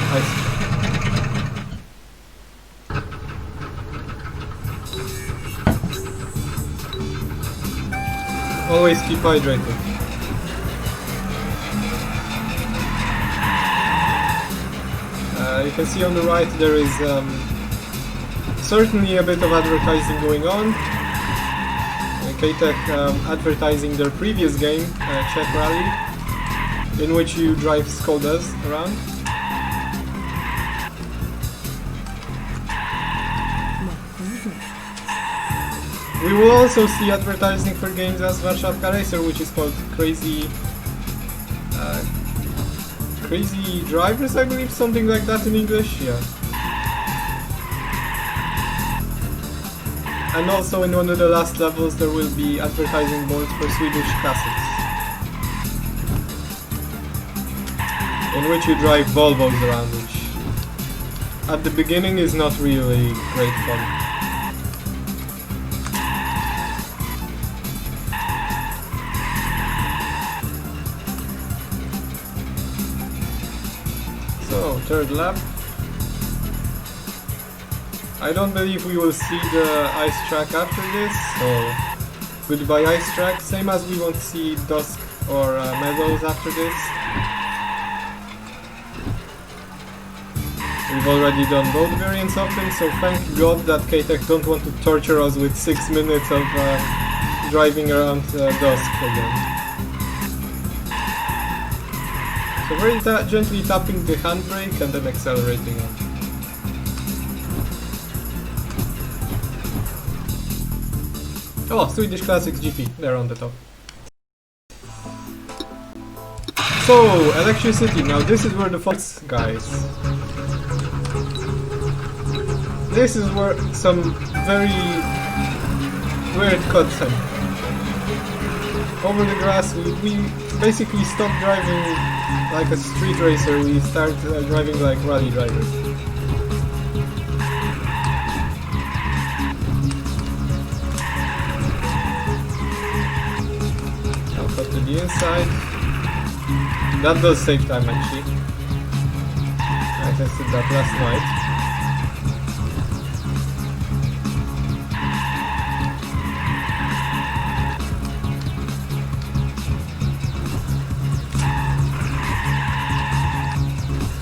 Nice. Always keep hydrated. You can see on the right there is certainly a bit of advertising going on. K-Tech advertising their previous game, Czech Rally, in which you drive Skodas around. We will also see advertising for games as Warszawka Racer, which is called Crazy Drivers, I believe, something like that in English, yeah. And also in one of the last levels there will be advertising boards for Swedish classics, in which you drive Volvos around, which at the beginning is not really great fun. So, third lap. I don't believe we will see the ice track after this, so goodbye ice track, same as we won't see Dusk or Meadows after this. We've already done both variants of them, so thank God that K-Tech don't want to torture us with 6 minutes of driving around Dusk again. So very gently tapping the handbrake and then accelerating on. Oh, Swedish Classics GP, they're on the top. So, electricity, now this is where the faults, guys. This is where some very weird cuts happen. Over the grass, we basically stop driving like a street racer, we start driving like rally drivers. To the inside. That does save time actually. I tested that last night.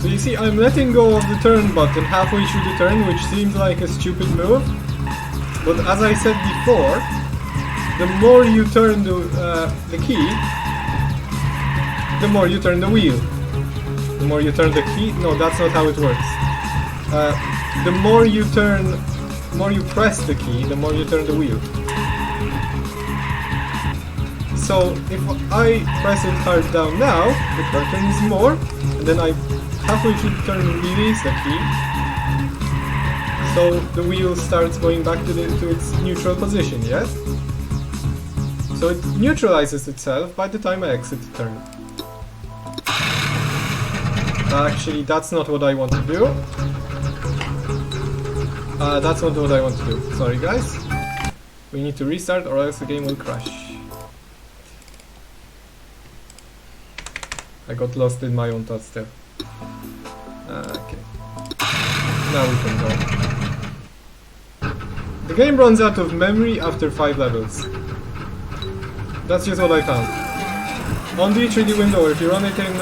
So you see, I'm letting go of the turn button halfway through the turn, which seems like a stupid move. But as I said before, the more you turn the key, the more you turn the wheel. The more you turn the key, no, that's not how it works. The more you press the key, the more you turn the wheel. So if I press it hard down now, the car turns more, and then I halfway through the turn release the key. So the wheel starts going back to its neutral position, yes? So it neutralizes itself by the time I exit the turn. Actually, that's not what I want to do. That's not what I want to do. Sorry guys. We need to restart or else the game will crash. I got lost in my own thoughts there. Okay. Now we can go. The game runs out of memory after 5 levels. That's just what I found. On the 3D window, if you run it in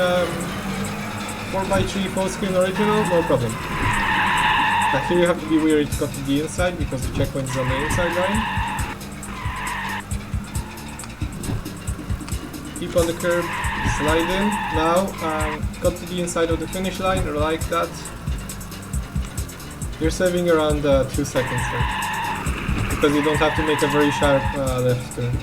4x3 full screen original, no problem. Here you have to be wary to cut to the inside because the checkpoint is on the inside line. Keep on the curb, slide in. Now, cut to the inside of the finish line, or like that. You're saving around 2 seconds there. Because you don't have to make a very sharp left turn.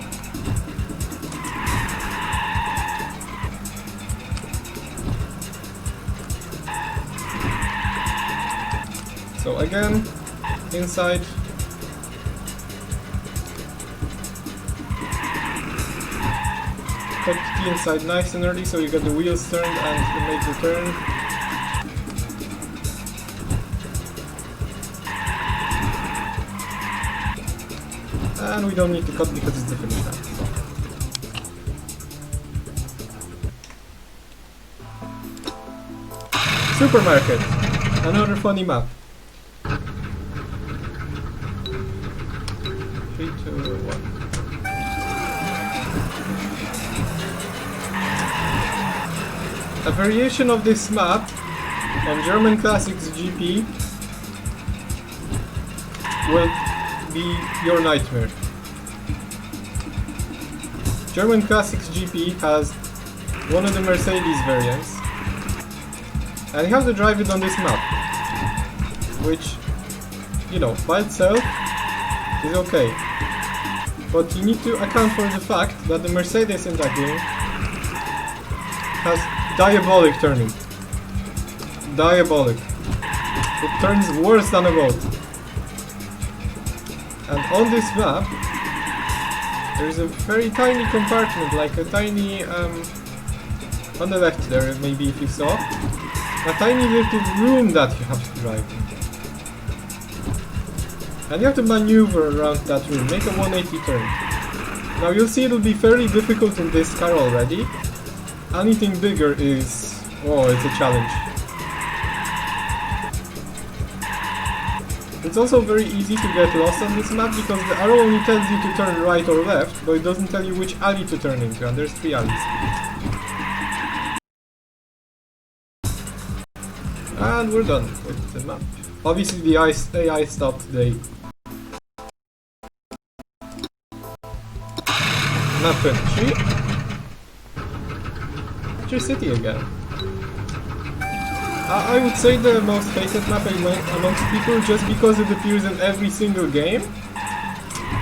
So again, inside. Cut the inside nice and early so you get the wheels turned and you make the turn. And we don't need to cut because it's the finish line. Supermarket! Another funny map. 3, 2, 1. A variation of this map on German Classics GP will be your nightmare. German Classics GP has one of the Mercedes variants, and you have to drive it on this map, which, you know, by itself is okay. But you need to account for the fact that the Mercedes in that game has diabolic turning. Diabolic. It turns worse than a boat. And on this map, there is a very tiny compartment, like a tiny, on the left there, maybe if you saw, a tiny little room that you have to drive in. And you have to maneuver around that room, make a 180 turn. Now you'll see it'll be fairly difficult in this car already. Anything bigger is, oh, it's a challenge. It's also very easy to get lost on this map because the arrow only tells you to turn right or left, but it doesn't tell you which alley to turn into, and there's 3 alleys. And we're done with the map. Obviously the AI stopped the map 23. Your city again. I would say the most hated map amongst people just because it appears in every single game.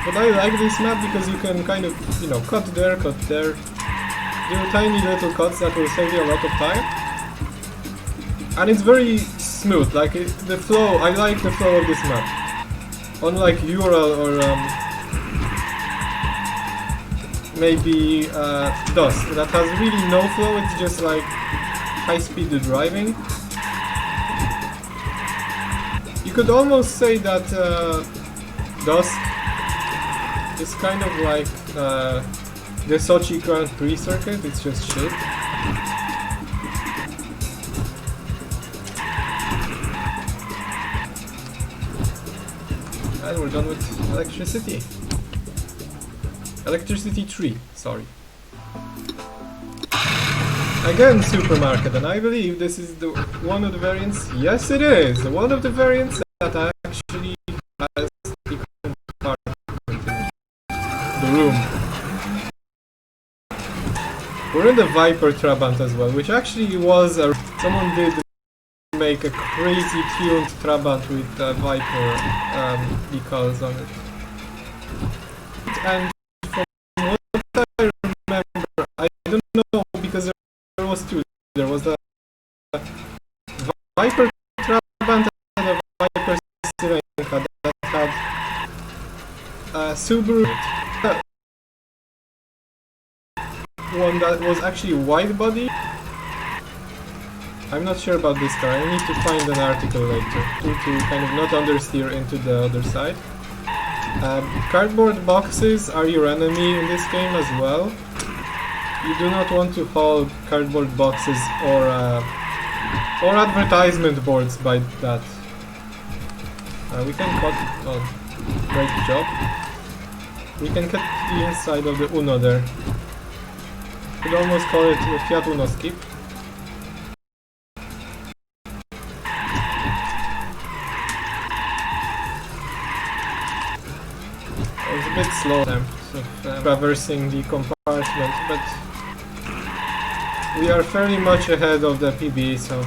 But I like this map because you can kind of, you know, cut there, do tiny little cuts that will save you a lot of time. And it's very smooth, like the flow, I like the flow of this map. Unlike Ural or maybe Dusk, that has really no flow, it's just like high-speed driving. You could almost say that Dusk is kind of like the Sochi Grand Prix circuit, it's just shit. And we're done with Electricity. Electricity 3, sorry. Again, Supermarket, and I believe this is the one of the variants. Yes, it is one of the variants that actually has the compartment in the room. We're in the Viper Trabant as well, which actually was someone did make a crazy tuned Trabant with Viper decals on it. And from what I Viper Trabant and a Viper Syrenka that had a Subaru one that was actually wide body. I'm not sure about this car. I need to find an article later to kind of not understeer into the other side. Cardboard boxes are your enemy in this game as well. You do not want to haul cardboard boxes or advertisement boards by that. We can cut. Oh, great job. We can cut the inside of the Uno there. Could almost call it a Fiat Uno skip. I was a bit slow of traversing the compartment, but we are fairly much ahead of the PB, so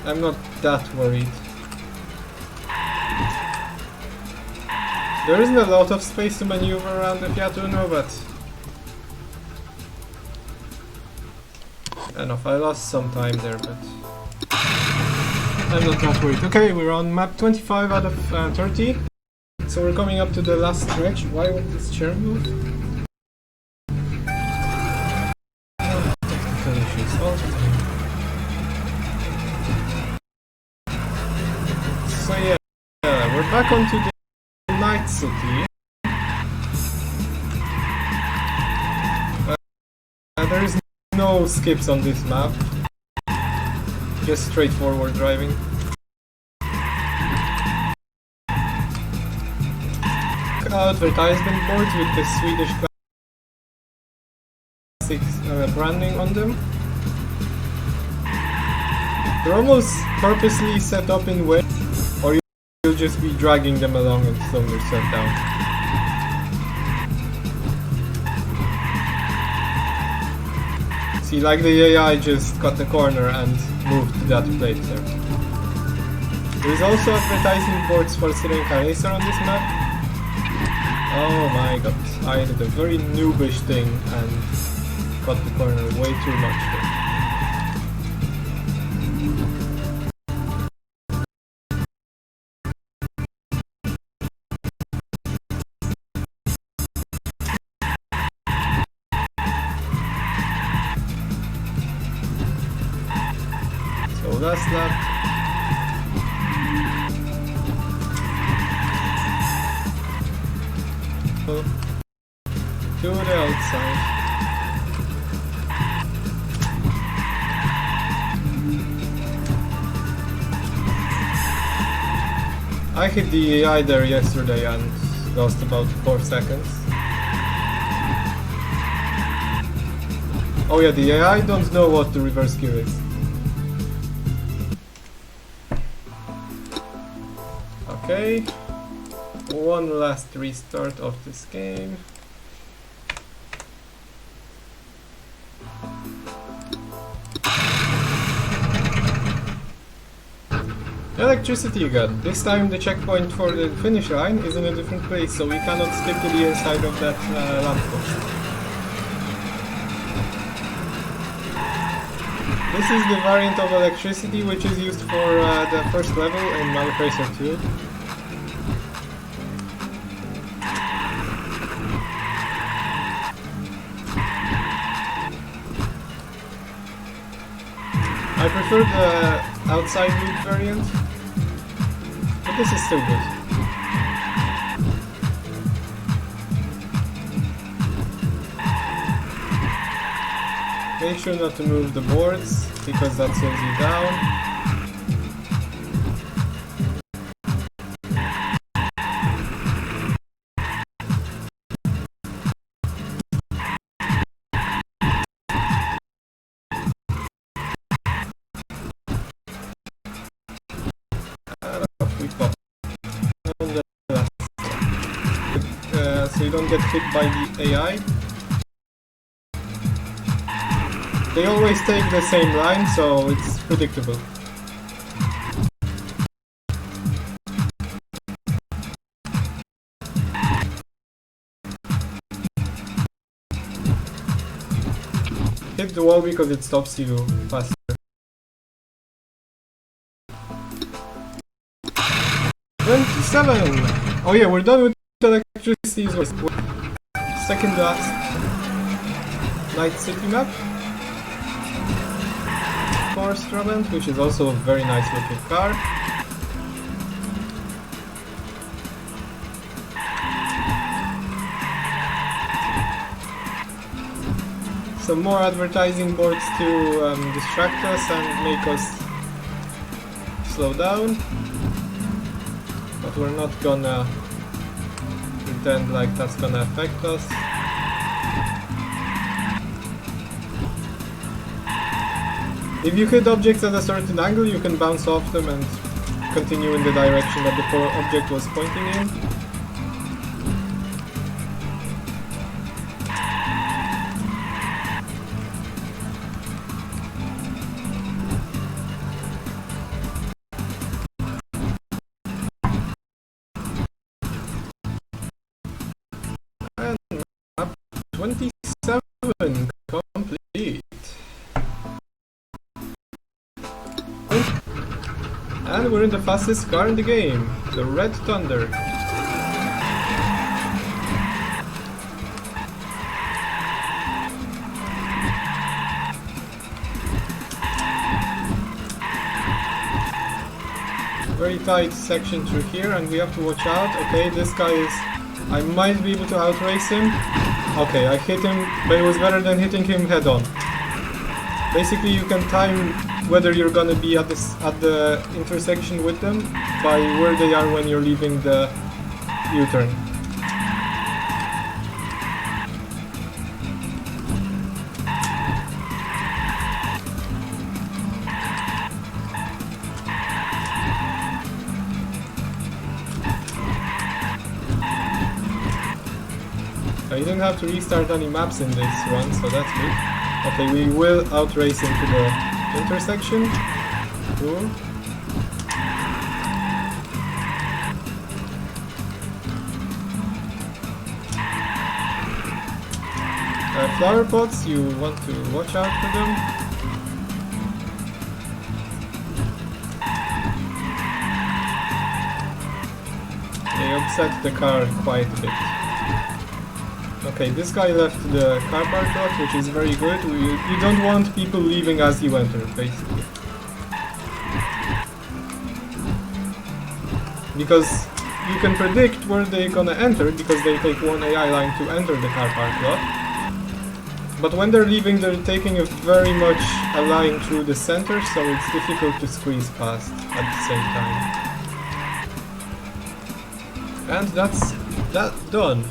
I'm not that worried. There isn't a lot of space to maneuver around the Fiat Uno, but enough. I lost some time there, but I'm not that worried. Okay, we're on map 25 out of 30, so we're coming up to the last stretch. Why would this chair move? Technical issues all the time. So yeah, we're back onto the Night City. There is no skips on this map. Just straightforward driving. Advertisement boards with the Swedish classics branding on them. They're almost purposely set up in ways, or you'll just be dragging them along and slowing yourself down. See, like the AI just cut the corner and moved to that plate there. There's also advertising boards for Syrenka Racer on this map. Oh my god, I did a very noobish thing and cut the corner way too much there. So last lap. To the outside. I hit the AI there yesterday and lost about 4 seconds. Oh yeah, the AI don't know what the reverse gear is. Okay, one last restart of this game. Electricity gun. This time the checkpoint for the finish line is in a different place, so we cannot skip to the inside of that lamppost. This is the variant of electricity which is used for the first level in Malik Racer 2. I prefer the outside loop variant, but this is still good. Make sure not to move the boards, because that slows you down. So you don't get hit by the AI. They always take the same line, so it's predictable. hit the wall because it stops you faster. Oh yeah, we're done with electricity. Second last Night City map. Forest Trabant, which is also a very nice looking car. Some more advertising boards to distract us and make us slow down. But we're not gonna pretend like that's gonna affect us. If you hit objects at a certain angle, you can bounce off them and continue in the direction that the object was pointing in. And map 27 complete. And we're in the fastest car in the game, the Red Thunder. Very tight section through here, and we have to watch out. Okay, this guy is... I might be able to outrace him. Okay, I hit him, but it was better than hitting him head on. Basically, you can time whether you're gonna be at the intersection with them by where they are when you're leaving the U-turn. You didn't have to restart any maps in this one, so that's good. Okay, we will outrace into the intersection. Cool. Flower pots, you want to watch out for them. They upset the car quite a bit. Okay, this guy left the car park lot, which is very good. You don't want people leaving as you enter, basically. Because you can predict where they're gonna enter, because they take one AI line to enter the car park lot. But when they're leaving, they're taking a very much a line through the center, so it's difficult to squeeze past at the same time. And that's that done.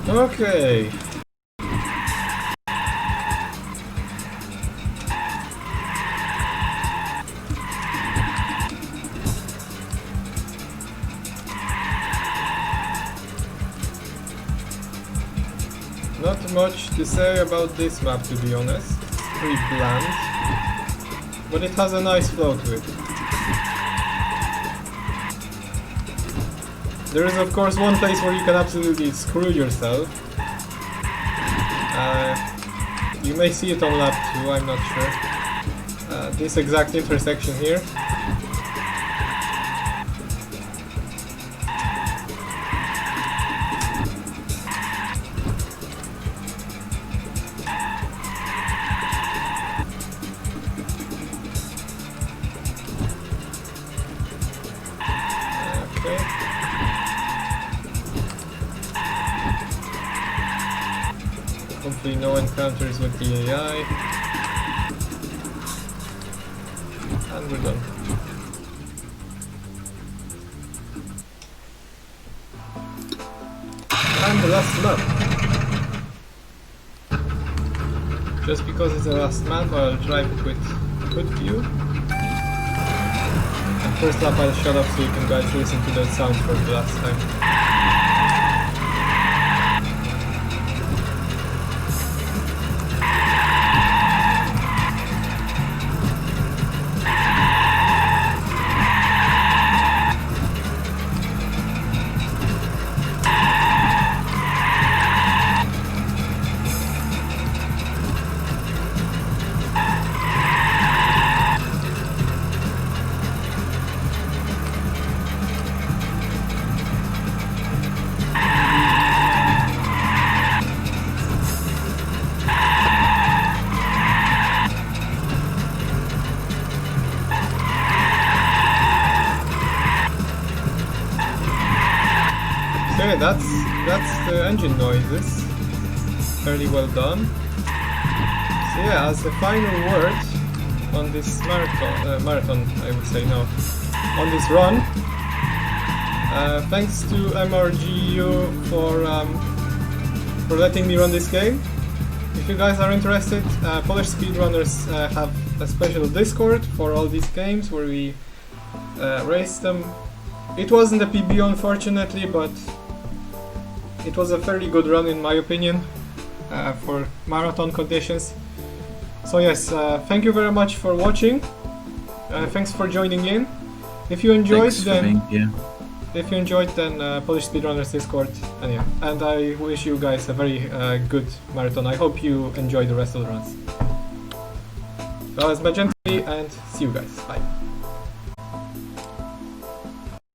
Okay. Not much to say about this map, to be honest. It's pretty bland, but it has a nice flow to it. There is of course one place where you can absolutely screw yourself. You may see it on lap 2, I'm not sure. This exact intersection here. Hopefully no encounters with the AI. And we're done. And the last lap. Just because it's the last map, I'll drive it with good view. And first lap I'll shut up so you can guys listen to the sound for the last time. Okay, that's the engine noises. Fairly well done. So yeah, as the final word on this marathon, I would say no, on this run. Thanks to MRGU for letting me run this game. If you guys are interested, Polish speedrunners have a special Discord for all these games where we race them. It wasn't a PB unfortunately, but it was a fairly good run in my opinion for marathon conditions. So yes, thank you very much for watching. Thanks for joining in. If you enjoyed, if you enjoyed, then Polish Speedrunners Discord, and yeah, and I wish you guys a very good marathon. I hope you enjoy the rest of the runs. That was Magentically, and see you guys. Bye.